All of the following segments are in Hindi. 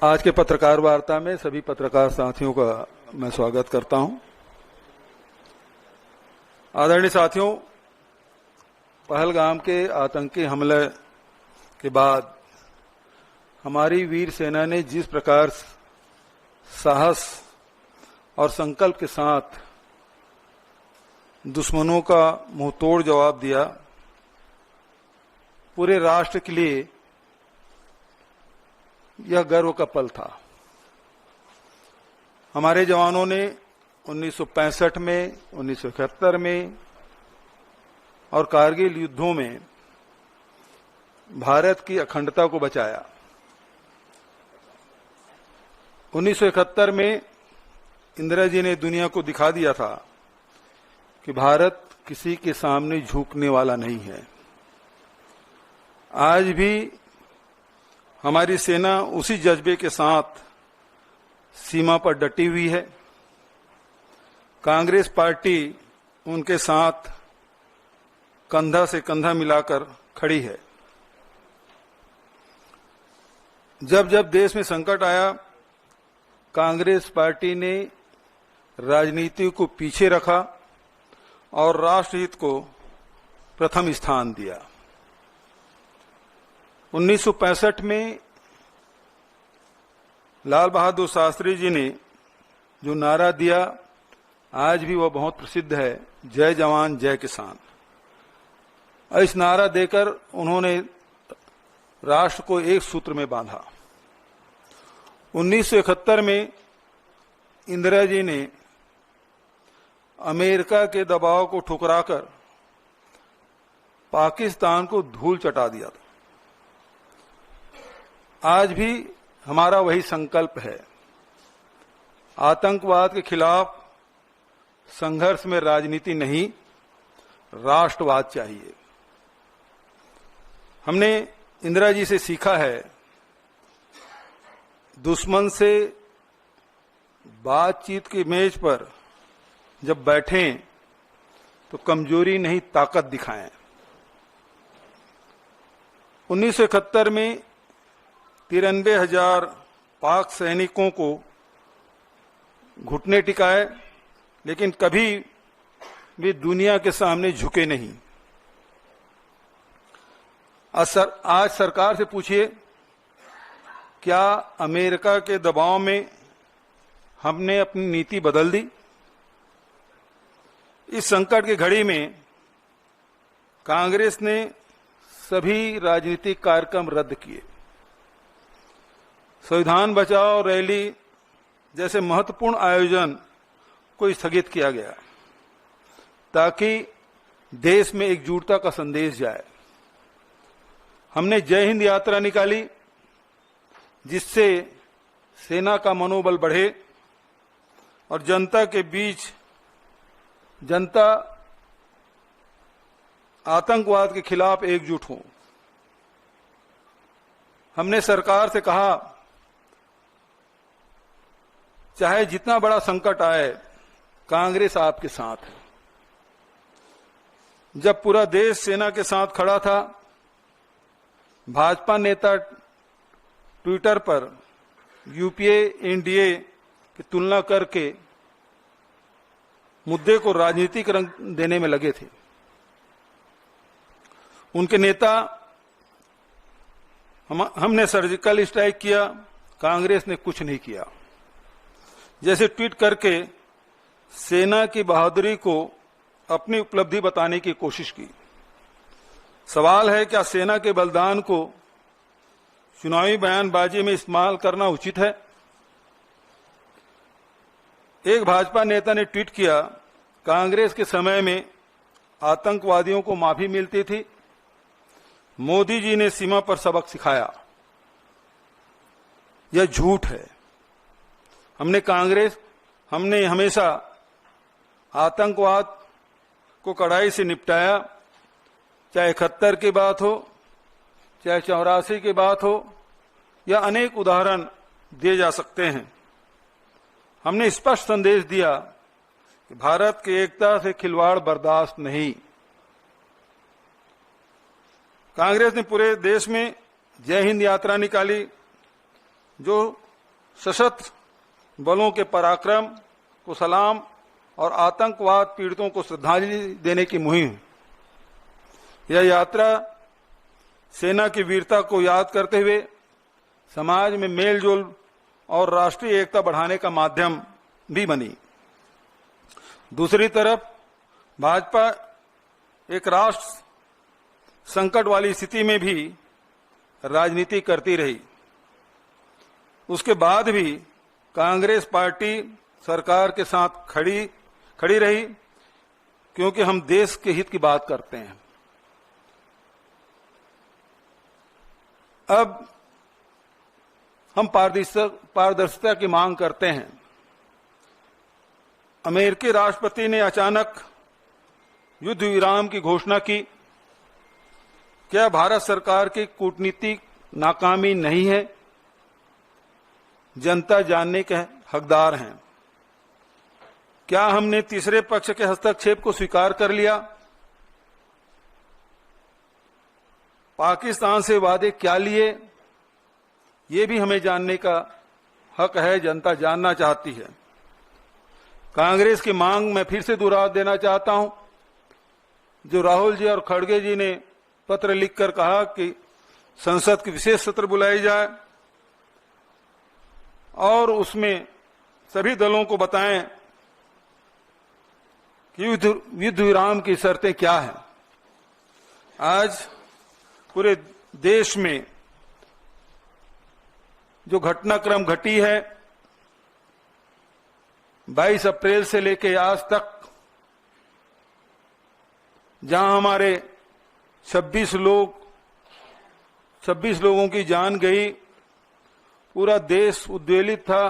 आज के पत्रकार वार्ता में सभी पत्रकार साथियों का मैं स्वागत करता हूं। आदरणीय साथियों, पहलगाम के आतंकी हमले के बाद हमारी वीर सेना ने जिस प्रकार साहस और संकल्प के साथ दुश्मनों का मुंहतोड़ जवाब दिया, पूरे राष्ट्र के लिए यह गर्व का पल था। हमारे जवानों ने 1965 में, 1971 में और कारगिल युद्धों में भारत की अखंडता को बचाया। 1971 में इंदिरा जी ने दुनिया को दिखा दिया था कि भारत किसी के सामने झुकने वाला नहीं है। आज भी हमारी सेना उसी जज्बे के साथ सीमा पर डटी हुई है। कांग्रेस पार्टी उनके साथ कंधा से कंधा मिलाकर खड़ी है। जब जब देश में संकट आया, कांग्रेस पार्टी ने राजनीति को पीछे रखा और राष्ट्रहित को प्रथम स्थान दिया। 1965 में लाल बहादुर शास्त्री जी ने जो नारा दिया, आज भी वह बहुत प्रसिद्ध है, जय जवान जय किसान। इस नारा देकर उन्होंने राष्ट्र को एक सूत्र में बांधा। 1971 में इंदिरा जी ने अमेरिका के दबाव को ठुकराकर पाकिस्तान को धूल चटा दिया था। आज भी हमारा वही संकल्प है। आतंकवाद के खिलाफ संघर्ष में राजनीति नहीं, राष्ट्रवाद चाहिए। हमने इंदिरा जी से सीखा है, दुश्मन से बातचीत की मेज पर जब बैठें तो कमजोरी नहीं, ताकत दिखाएं। 1971 में 93,000 पाक सैनिकों को घुटने टिकाए, लेकिन कभी भी दुनिया के सामने झुके नहीं। आज सरकार से पूछिए, क्या अमेरिका के दबाव में हमने अपनी नीति बदल दी? इस संकट की घड़ी में कांग्रेस ने सभी राजनीतिक कार्यक्रम रद्द किए। संविधान बचाओ रैली जैसे महत्वपूर्ण आयोजन को स्थगित किया गया ताकि देश में एकजुटता का संदेश जाए। हमने जय हिंद यात्रा निकाली, जिससे सेना का मनोबल बढ़े और जनता के बीच जनता आतंकवाद के खिलाफ एकजुट हो। हमने सरकार से कहा, चाहे जितना बड़ा संकट आए, कांग्रेस आपके साथ है। जब पूरा देश सेना के साथ खड़ा था, भाजपा नेता ट्विटर पर यूपीए एनडीए की तुलना करके मुद्दे को राजनीतिक रंग देने में लगे थे। उनके नेता हमने सर्जिकल स्ट्राइक किया, कांग्रेस ने कुछ नहीं किया। जैसे ट्वीट करके सेना की बहादुरी को अपनी उपलब्धि बताने की कोशिश की। सवाल है, क्या सेना के बलिदान को चुनावी बयानबाजी में इस्तेमाल करना उचित है? एक भाजपा नेता ने ट्वीट किया, कांग्रेस के समय में आतंकवादियों को माफी मिलती थी, मोदी जी ने सीमा पर सबक सिखाया। यह झूठ है। हमने हमेशा आतंकवाद को कड़ाई से निपटाया, चाहे 71 की बात हो, चाहे 84 की बात हो, या अनेक उदाहरण दिए जा सकते हैं। हमने स्पष्ट संदेश दिया कि भारत की एकता से खिलवाड़ बर्दाश्त नहीं। कांग्रेस ने पूरे देश में जय हिंद यात्रा निकाली, जो सशस्त्र बलों के पराक्रम को सलाम और आतंकवाद पीड़ितों को श्रद्धांजलि देने की मुहिम। यह यात्रा सेना की वीरता को याद करते हुए समाज में मेलजोल और राष्ट्रीय एकता बढ़ाने का माध्यम भी बनी। दूसरी तरफ भाजपा एक राष्ट्र संकट वाली स्थिति में भी राजनीति करती रही। उसके बाद भी कांग्रेस पार्टी सरकार के साथ खड़ी रही, क्योंकि हम देश के हित की बात करते हैं। अब हम पारदर्शिता की मांग करते हैं। अमेरिकी राष्ट्रपति ने अचानक युद्ध विराम की घोषणा की। क्या भारत सरकार की कूटनीतिक नाकामी नहीं है? जनता जानने के हकदार हैं। क्या हमने तीसरे पक्ष के हस्तक्षेप को स्वीकार कर लिया? पाकिस्तान से वादे क्या लिए, ये भी हमें जानने का हक है। जनता जानना चाहती है। कांग्रेस की मांग मैं फिर से दोहरा देना चाहता हूं, जो राहुल जी और खड़गे जी ने पत्र लिखकर कहा कि संसद की विशेष सत्र बुलाई जाए और उसमें सभी दलों को बताएं कि युद्ध विराम की शर्तें क्या हैं। आज पूरे देश में जो घटनाक्रम घटी है, 22 अप्रैल से लेकर आज तक, जहां हमारे 26 लोगों की जान गई, पूरा देश उद्वेलित था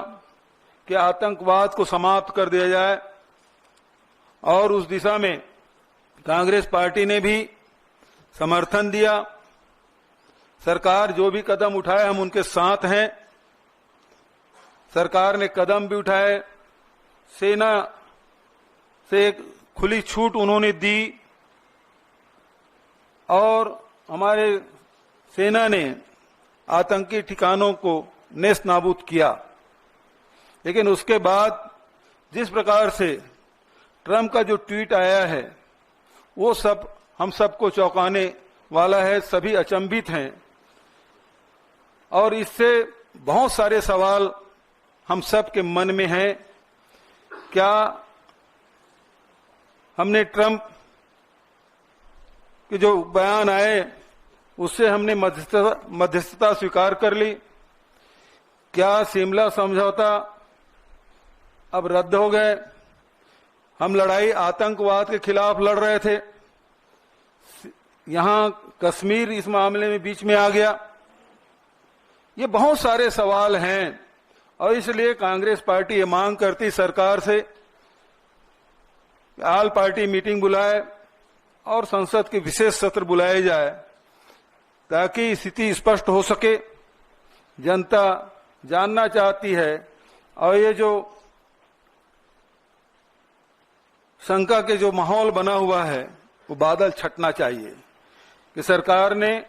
कि आतंकवाद को समाप्त कर दिया जाए। और उस दिशा में कांग्रेस पार्टी ने भी समर्थन दिया। सरकार जो भी कदम उठाए, हम उनके साथ हैं। सरकार ने कदम भी उठाए, सेना से एक खुली छूट उन्होंने दी और हमारे सेना ने आतंकी ठिकानों को नेस्त नाबूद किया। लेकिन उसके बाद जिस प्रकार से ट्रंप का जो ट्वीट आया है, वो सब हम सबको चौंकाने वाला है। सभी अचंभित हैं और इससे बहुत सारे सवाल हम सब के मन में हैं। क्या हमने ट्रंप के जो बयान आए उससे हमने मध्यस्थता स्वीकार कर ली? क्या शिमला समझौता अब रद्द हो गए? हम लड़ाई आतंकवाद के खिलाफ लड़ रहे थे, यहां कश्मीर इस मामले में बीच में आ गया। ये बहुत सारे सवाल हैं और इसलिए कांग्रेस पार्टी ये मांग करती सरकार से ऑल पार्टी मीटिंग बुलाए और संसद के विशेष सत्र बुलाए जाए, ताकि स्थिति स्पष्ट हो सके। जनता जानना चाहती है और ये जो शंका के जो माहौल बना हुआ है, वो बादल छटना चाहिए कि सरकार ने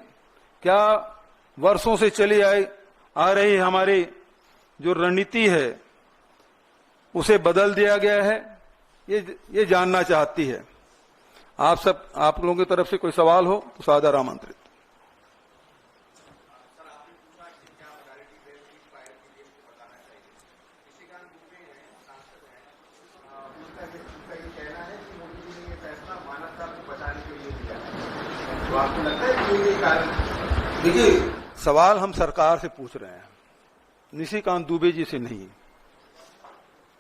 क्या वर्षों से चली आ रही हमारी जो रणनीति है उसे बदल दिया गया है, ये जानना चाहती है। आप लोगों की तरफ से कोई सवाल हो तो सादर आमंत्रित। देखिए, सवाल हम सरकार से पूछ रहे हैं, निशिकांत दुबे जी से नहीं।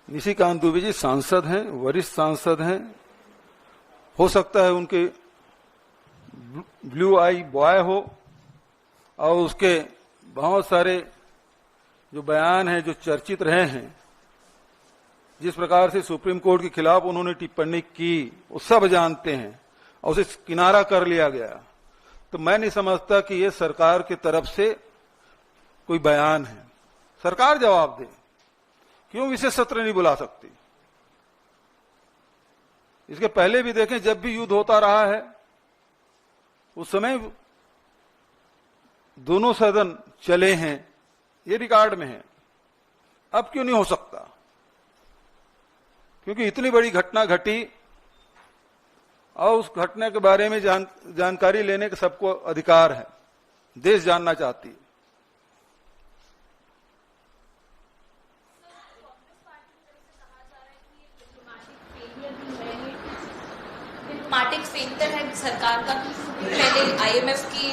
निशिकांत दुबे जी सांसद हैं, वरिष्ठ सांसद हैं। हो सकता है उनके ब्लू आई बॉय हो और उसके बहुत सारे जो बयान हैं जो चर्चित रहे हैं, जिस प्रकार से सुप्रीम कोर्ट के खिलाफ उन्होंने टिप्पणी की, वो सब जानते हैं और उसे किनारा कर लिया गया। तो मैं नहीं समझता कि ये सरकार की तरफ से कोई बयान है। सरकार जवाब दे, क्यों विशेष सत्र नहीं बुला सकती? इसके पहले भी देखें, जब भी युद्ध होता रहा है उस समय दोनों सदन चले हैं, ये रिकॉर्ड में है। अब क्यों नहीं हो सकता? क्योंकि इतनी बड़ी घटना घटी और उस घटना के बारे में जानकारी लेने का सबको अधिकार है, देश जानना चाहती है। डिप्लोमेटिक फेलियर है सरकार का। पहले आईएमएफ की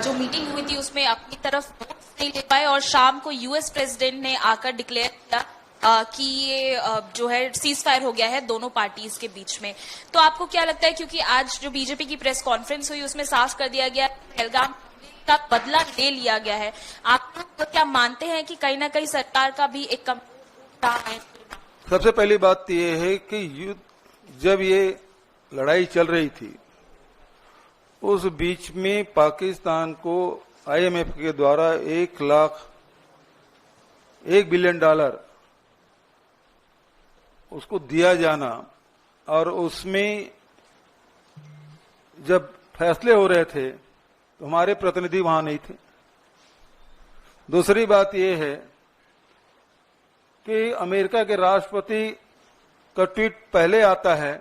जो मीटिंग हुई थी उसमें अपनी तरफ वोट्स नहीं ले पाए और शाम को यूएस प्रेसिडेंट ने आकर डिक्लेयर किया कि ये जो है सीज फायर हो गया है दोनों पार्टीज के बीच में। तो आपको क्या लगता है, क्योंकि आज जो बीजेपी की प्रेस कॉन्फ्रेंस हुई उसमें साफ कर दिया गया पहलगाम का बदला ले लिया गया है, आप लोग क्या मानते हैं कि कहीं ना कहीं सरकार का भी एक कम है? सबसे पहली बात तो ये है कि युद्ध जब ये लड़ाई चल रही थी उस बीच में पाकिस्तान को आईएमएफ के द्वारा $1 बिलियन उसको दिया जाना और उसमें जब फैसले हो रहे थे तो हमारे प्रतिनिधि वहां नहीं थे। दूसरी बात यह है कि अमेरिका के राष्ट्रपति का ट्वीट पहले आता है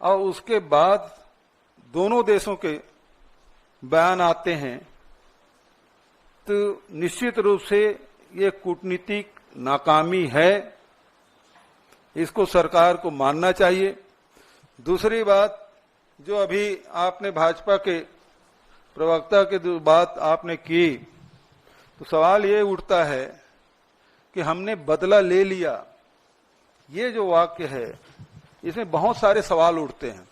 और उसके बाद दोनों देशों के बयान आते हैं, तो निश्चित रूप से ये कूटनीतिक नाकामी है, इसको सरकार को मानना चाहिए। दूसरी बात, जो अभी आपने भाजपा के प्रवक्ता के जो बात आपने की, तो सवाल ये उठता है कि हमने बदला ले लिया, ये जो वाक्य है इसमें बहुत सारे सवाल उठते हैं।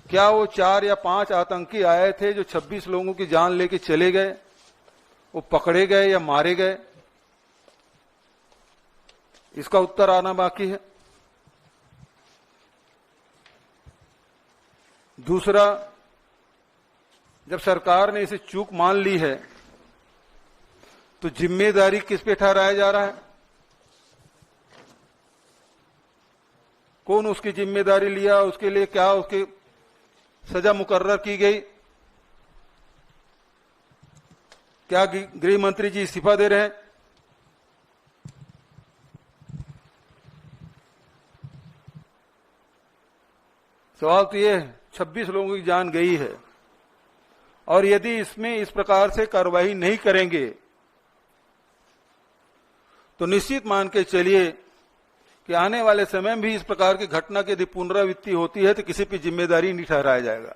क्या वो 4 या 5 आतंकी आए थे जो 26 लोगों की जान लेके चले गए, वो पकड़े गए या मारे गए? इसका उत्तर आना बाकी है। दूसरा, जब सरकार ने इसे चूक मान ली है तो जिम्मेदारी किस पे ठहराया जा रहा है? कौन उसकी जिम्मेदारी लिया, उसके लिए क्या उसकी सजा मुकर्रर की गई? क्या गृह मंत्री जी इस्तीफा दे रहे हैं? सवाल तो ये है, 26 लोगों की जान गई है और यदि इसमें इस प्रकार से कार्रवाई नहीं करेंगे तो निश्चित मान के चलिए कि आने वाले समय में भी इस प्रकार की घटना की यदि पुनरावृत्ति होती है तो किसी की जिम्मेदारी नहीं ठहराया जाएगा।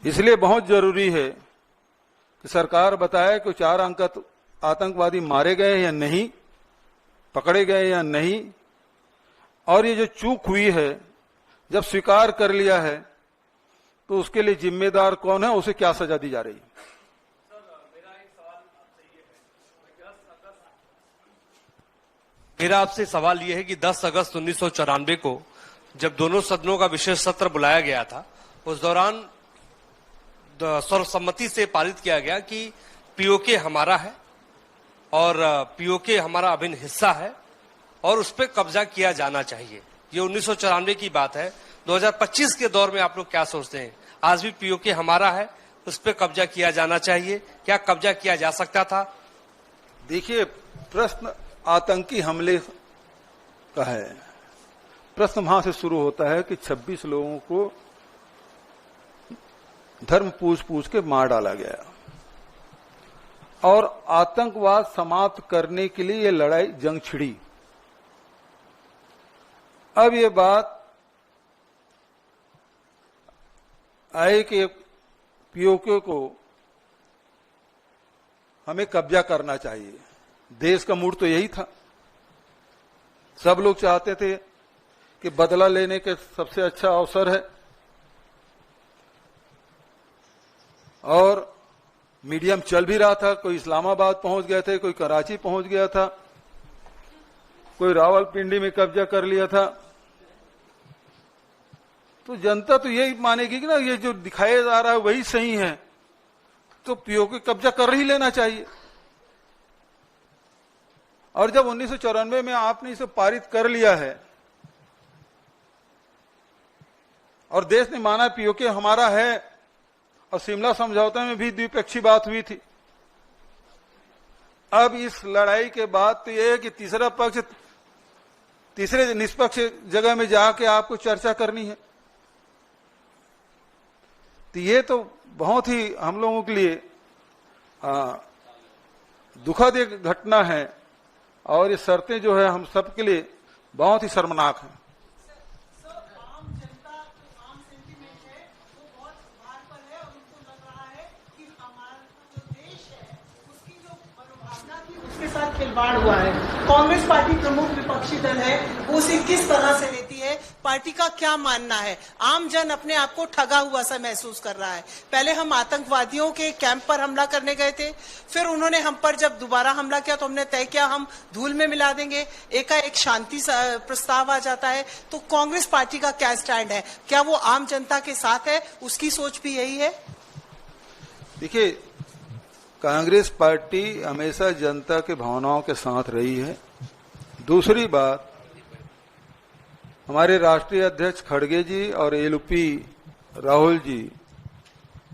इसलिए बहुत जरूरी है कि सरकार बताए कि 4 आतंकवादी मारे गए या नहीं, पकड़े गए या नहीं, और ये जो चूक हुई है जब स्वीकार कर लिया है तो उसके लिए जिम्मेदार कौन है, उसे क्या सजा दी जा रही है? मेरा आपसे सवाल यह है कि 10 अगस्त 1994 को जब दोनों सदनों का विशेष सत्र बुलाया गया था, उस दौरान सर्वसम्मति से पारित किया गया कि पीओके हमारा है और पीओके हमारा अभिन्न हिस्सा है और उस पर कब्जा किया जाना चाहिए। ये 1994 की बात है। 2025 के दौर में आप लोग क्या सोचते हैं? आज भी पीओके हमारा है, उस पर कब्जा किया जाना चाहिए, क्या कब्जा किया जा सकता था? देखिए, प्रश्न आतंकी हमले का है। प्रश्न वहां से शुरू होता है कि 26 लोगों को धर्म पूछ के मार डाला गया और आतंकवाद समाप्त करने के लिए ये लड़ाई जंग छिड़ी। अब ये बात आई कि पीओके को हमें कब्जा करना चाहिए। देश का मूड तो यही था, सब लोग चाहते थे कि बदला लेने के सबसे अच्छा अवसर है और मीडियम चल भी रहा था। कोई इस्लामाबाद पहुंच गए थे, कोई कराची पहुंच गया था, कोई रावलपिंडी में कब्जा कर लिया था। तो जनता तो यही मानेगी कि ना ये जो दिखाया जा रहा है वही सही है, तो पीओके कब्जा कर ही लेना चाहिए। और जब 1994 में आपने इसे पारित कर लिया है और देश ने माना पीओके हमारा है, और शिमला समझौते में भी द्विपक्षीय बात हुई थी, अब इस लड़ाई के बाद तो ये है कि तीसरा पक्ष तीसरे निष्पक्ष जगह में जाके आपको चर्चा करनी है। तो ये तो बहुत ही हम लोगों के लिए दुखद एक घटना है और ये शर्तें जो है हम सबके लिए बहुत ही शर्मनाक हैं। आम जनता आम सेंटीमेंट है वो बहुत भार पर है और उनको लग रहा है कि हमारा जो देश है उसकी जो मनोभावना थी उसके साथ खिलवाड़ हुआ है। कांग्रेस पार्टी प्रमुख विपक्षी दल है, वो उसे किस तरह से लेती है, पार्टी का क्या मानना है? आम जन अपने आप को ठगा हुआ सा महसूस कर रहा है। पहले हम आतंकवादियों के कैंप पर हमला करने गए थे, फिर उन्होंने हम पर जब दोबारा हमला किया तो हमने तय किया हम धूल में मिला देंगे, एकाएक शांति प्रस्ताव आ जाता है। तो कांग्रेस पार्टी का क्या स्टैंड है? क्या वो आम जनता के साथ है? उसकी सोच भी यही है? देखिए, कांग्रेस पार्टी हमेशा जनता के भावनाओं के साथ रही है। दूसरी बात, हमारे राष्ट्रीय अध्यक्ष खड़गे जी और एलपी राहुल जी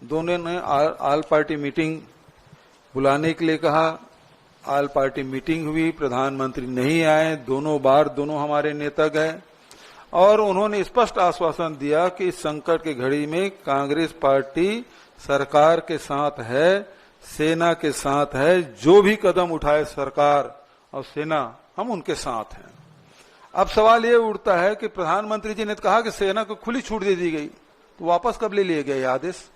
दोनों ने आल पार्टी मीटिंग बुलाने के लिए कहा। आल पार्टी मीटिंग हुई, प्रधानमंत्री नहीं आए, दोनों बार दोनों हमारे नेता गए और उन्होंने स्पष्ट आश्वासन दिया कि इस संकट की घड़ी में कांग्रेस पार्टी सरकार के साथ है, सेना के साथ है, जो भी कदम उठाए सरकार और सेना हम उनके साथ हैं। अब सवाल ये उठता है कि प्रधानमंत्री जी ने कहा कि सेना को खुली छूट दे दी गई, तो वापस कब ले लिए गए आदेश?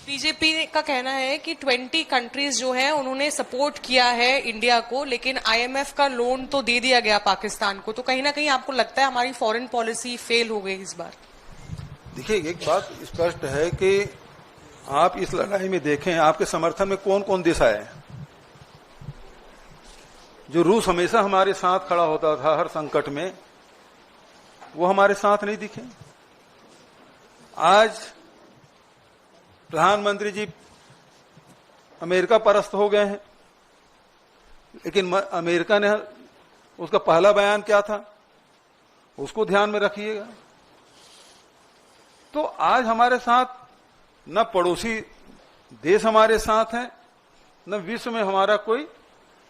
बीजेपी का कहना है कि 20 कंट्रीज जो है उन्होंने सपोर्ट किया है इंडिया को, लेकिन आईएमएफ का लोन तो दे दिया गया पाकिस्तान को। तो कहीं ना कहीं आपको लगता है हमारी फॉरेन पॉलिसी फेल हो गई इस बार? देखिए, एक बात स्पष्ट है कि आप इस लड़ाई में देखें आपके समर्थन में कौन कौन देश आए। जो रूस हमेशा हमारे साथ खड़ा होता था हर संकट में, वो हमारे साथ नहीं दिखे। आज प्रधानमंत्री जी अमेरिका परस्त हो गए हैं, लेकिन अमेरिका ने उसका पहला बयान क्या था, उसको ध्यान में रखिएगा। तो आज हमारे साथ न पड़ोसी देश हमारे साथ हैं, न विश्व में हमारा कोई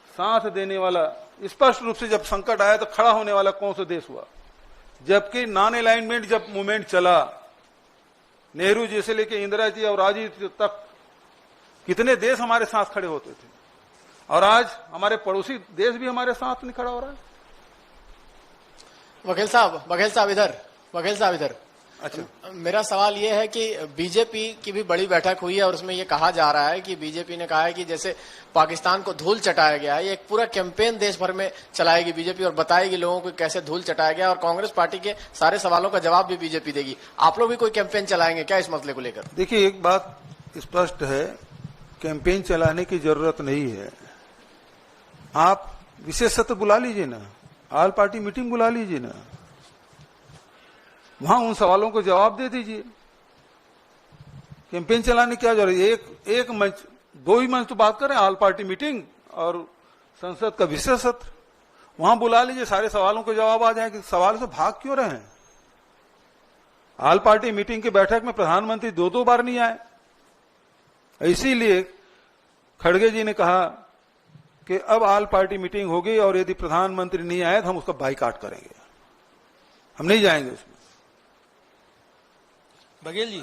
साथ देने वाला। स्पष्ट रूप से जब संकट आया तो खड़ा होने वाला कौन सा देश हुआ? जबकि नॉन अलाइनमेंट जब मूवमेंट चला, नेहरू जी से लेके इंदिरा जी और राजीव जी तक कितने देश हमारे साथ खड़े होते थे, और आज हमारे पड़ोसी देश भी हमारे साथ नहीं खड़ा हो रहा है। बघेल साहब इधर। अच्छा, मेरा सवाल ये है कि बीजेपी की भी बड़ी बैठक हुई है और उसमें ये कहा जा रहा है कि बीजेपी ने कहा है कि जैसे पाकिस्तान को धूल चटाया गया है, ये एक पूरा कैंपेन देश भर में चलाएगी बीजेपी और बताएगी लोगों को कैसे धूल चटाया गया, और कांग्रेस पार्टी के सारे सवालों का जवाब भी बीजेपी देगी। आप लोग भी कोई कैंपेन चलाएंगे क्या इस मसले को लेकर? देखिए, एक बात स्पष्ट है, कैंपेन चलाने की जरूरत नहीं है। आप विशेष सत्र बुला लीजिए ना, आल पार्टी मीटिंग बुला लीजिए ना, वहां उन सवालों को जवाब दे दीजिए। कैंपेन चलाने की क्या जरूरत है? एक मंच, दो ही मंच तो बात करें, आल पार्टी मीटिंग और संसद का विशेष सत्र, वहां बुला लीजिए, सारे सवालों के जवाब आ जाएंगे। सवाल से भाग क्यों रहे हैं? आल पार्टी मीटिंग की बैठक में प्रधानमंत्री दो बार नहीं आए, इसीलिए खड़गे जी ने कहा कि अब आल पार्टी मीटिंग होगी और यदि प्रधानमंत्री नहीं आए तो हम उसका बाइकाट करेंगे, हम नहीं जाएंगे उसमें। बघेल जी,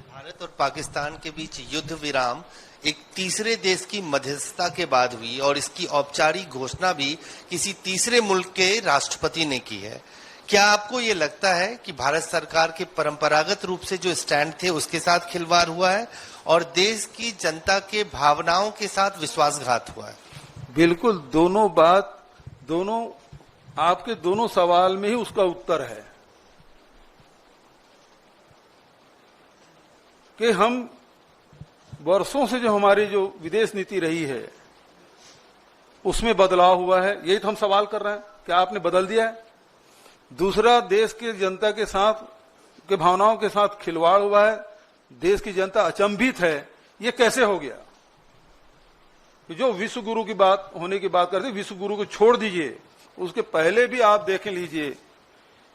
भारत और पाकिस्तान के बीच युद्ध विराम एक तीसरे देश की मध्यस्थता के बाद हुई और इसकी औपचारिक घोषणा भी किसी तीसरे मुल्क के राष्ट्रपति ने की है। क्या आपको ये लगता है कि भारत सरकार के परंपरागत रूप से जो स्टैंड थे उसके साथ खिलवाड़ हुआ है और देश की जनता के भावनाओं के साथ विश्वासघात हुआ है? बिल्कुल, दोनों आपके दोनों सवाल में ही उसका उत्तर है कि हम वर्षों से जो हमारी जो विदेश नीति रही है उसमें बदलाव हुआ है, यही तो हम सवाल कर रहे हैं, क्या आपने बदल दिया है? दूसरा, देश की जनता के साथ के भावनाओं के साथ खिलवाड़ हुआ है, देश की जनता अचंभित है, ये कैसे हो गया? जो विश्व गुरु की बात होने की बात करते, विश्व गुरु को छोड़ दीजिए, उसके पहले भी आप देख लीजिए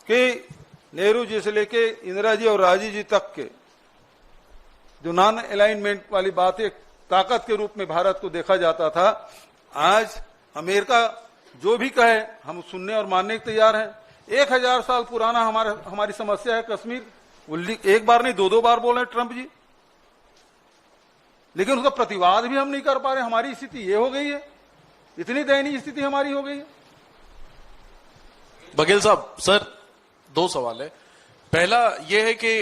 कि नेहरू जी से लेके इंदिरा जी और राजीव जी तक के जो नॉन अलाइनमेंट वाली बात एक ताकत के रूप में भारत को देखा जाता था, आज अमेरिका जो भी कहे हम सुनने और मानने के तैयार हैं। 1000 साल पुराना हमारी समस्या है कश्मीर, एक बार नहीं 2-2 बार बोल रहे हैं ट्रंप जी, लेकिन उसका प्रतिवाद भी हम नहीं कर पा रहे। हमारी स्थिति ये हो गई है, इतनी दयनीय स्थिति हमारी हो गई है। बघेल साहब, सर 2 सवाल है। पहला यह है कि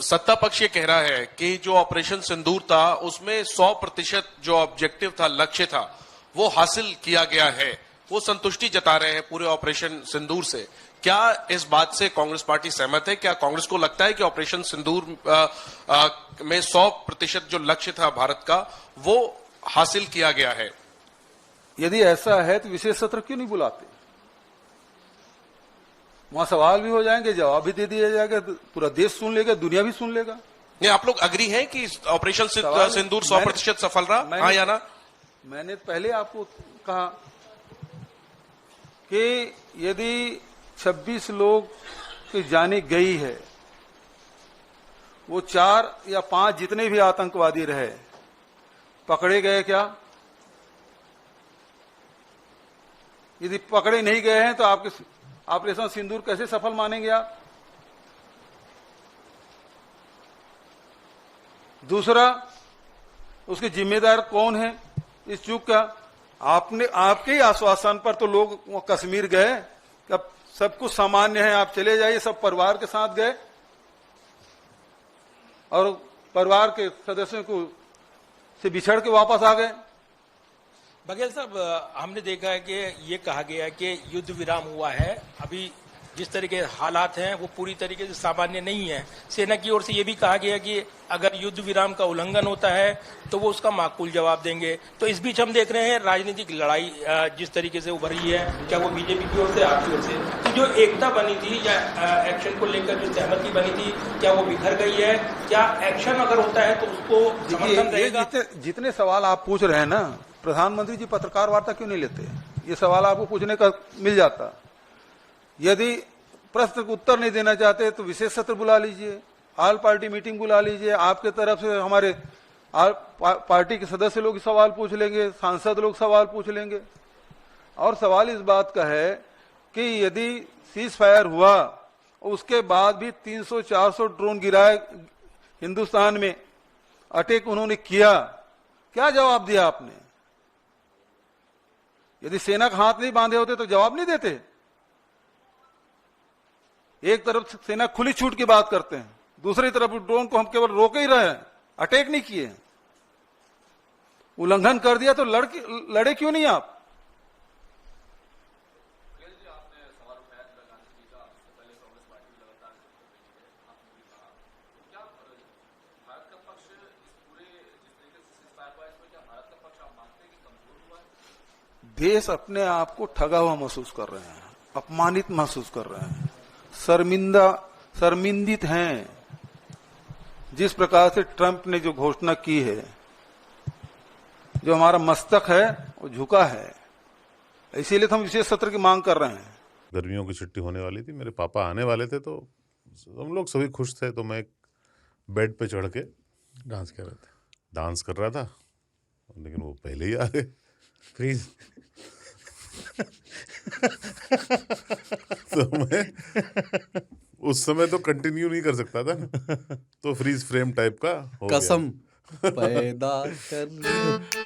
सत्ता पक्ष ये कह रहा है कि जो ऑपरेशन सिंदूर था उसमें 100% जो ऑब्जेक्टिव था, लक्ष्य था, वो हासिल किया गया है। वो संतुष्टि जता रहे हैं पूरे ऑपरेशन सिंदूर से। क्या इस बात से कांग्रेस पार्टी सहमत है? क्या कांग्रेस को लगता है कि ऑपरेशन सिंदूर में 100% जो लक्ष्य था भारत का वो हासिल किया गया है? यदि ऐसा है तो विशेष सत्र क्यों नहीं बुलाते? वहां सवाल भी हो जाएंगे, जवाब भी दे दिया जाएगा, पूरा देश सुन लेगा, दुनिया भी सुन लेगा। नहीं, आप लोग अग्री हैं कि ऑपरेशन सिंदूर 100% सफल रहा, हाँ या ना? मैंने पहले आपको कहा कि यदि 26 लोग की जाने गई है, वो 4 या 5 जितने भी आतंकवादी रहे पकड़े गए क्या? यदि पकड़े नहीं गए हैं तो आपके ऑपरेशन सिंदूर कैसे सफल मानेंगे आप? दूसरा, उसके जिम्मेदार कौन है इस चूक का? आपके ही आश्वासन पर तो लोग कश्मीर गए, अब सब कुछ सामान्य है, आप चले जाइए, सब परिवार के साथ गए और परिवार के सदस्यों को से बिछड़ के वापस आ गए। बघेल साहब, हमने देखा है कि ये कहा गया है कि युद्ध विराम हुआ है, अभी जिस तरह के हालात हैं वो पूरी तरीके से सामान्य नहीं है। सेना की ओर से ये भी कहा गया कि अगर युद्ध विराम का उल्लंघन होता है तो वो उसका माकूल जवाब देंगे। तो इस बीच हम देख रहे हैं राजनीतिक लड़ाई जिस तरीके से उभरी है, क्या वो बीजेपी की ओर से, आपकी ओर से, तो जो एकता बनी थी या एक्शन को लेकर जो सहमति बनी थी, क्या वो बिखर गई है? क्या एक्शन अगर होता है तो उसको समर्थन रहेगा? जितने सवाल आप पूछ रहे हैं ना, प्रधानमंत्री जी पत्रकार वार्ता क्यों नहीं लेते? ये सवाल आपको पूछने का मिल जाता। यदि प्रश्न को उत्तर नहीं देना चाहते तो विशेष सत्र बुला लीजिए, ऑल पार्टी मीटिंग बुला लीजिए, आपके तरफ से हमारे पार्टी के सदस्य लोग सवाल पूछ लेंगे, सांसद लोग सवाल पूछ लेंगे। और सवाल इस बात का है कि यदि सीज फायर हुआ, उसके बाद भी 300-400 ड्रोन गिराए हिंदुस्तान में, अटैक उन्होंने किया, क्या जवाब दिया आपने? यदि सेना का हाथ नहीं बांधे होते तो जवाब नहीं देते। एक तरफ सेना खुली छूट की बात करते हैं, दूसरी तरफ ड्रोन को हम केवल रोक ही रहे हैं, अटैक नहीं किए। उल्लंघन कर दिया तो लड़े क्यों नहीं आप? देश अपने आप को ठगा हुआ महसूस कर रहे हैं, अपमानित महसूस कर रहे हैं, शर्मिंदित हैं। जिस प्रकार से ट्रंप ने जो घोषणा की है, जो हमारा मस्तक है वो झुका है, इसीलिए तो हम विशेष सत्र की मांग कर रहे हैं। गर्मियों की छुट्टी होने वाली थी, मेरे पापा आने वाले थे, तो हम लोग सभी खुश थे। तो मैं बेड पे चढ़ के डांस कर रहा था, लेकिन वो पहले ही आ गए। प्लीज तो मैं उस समय तो कंटिन्यू नहीं कर सकता था, तो फ्रीज फ्रेम टाइप का हो कसम पैदा कर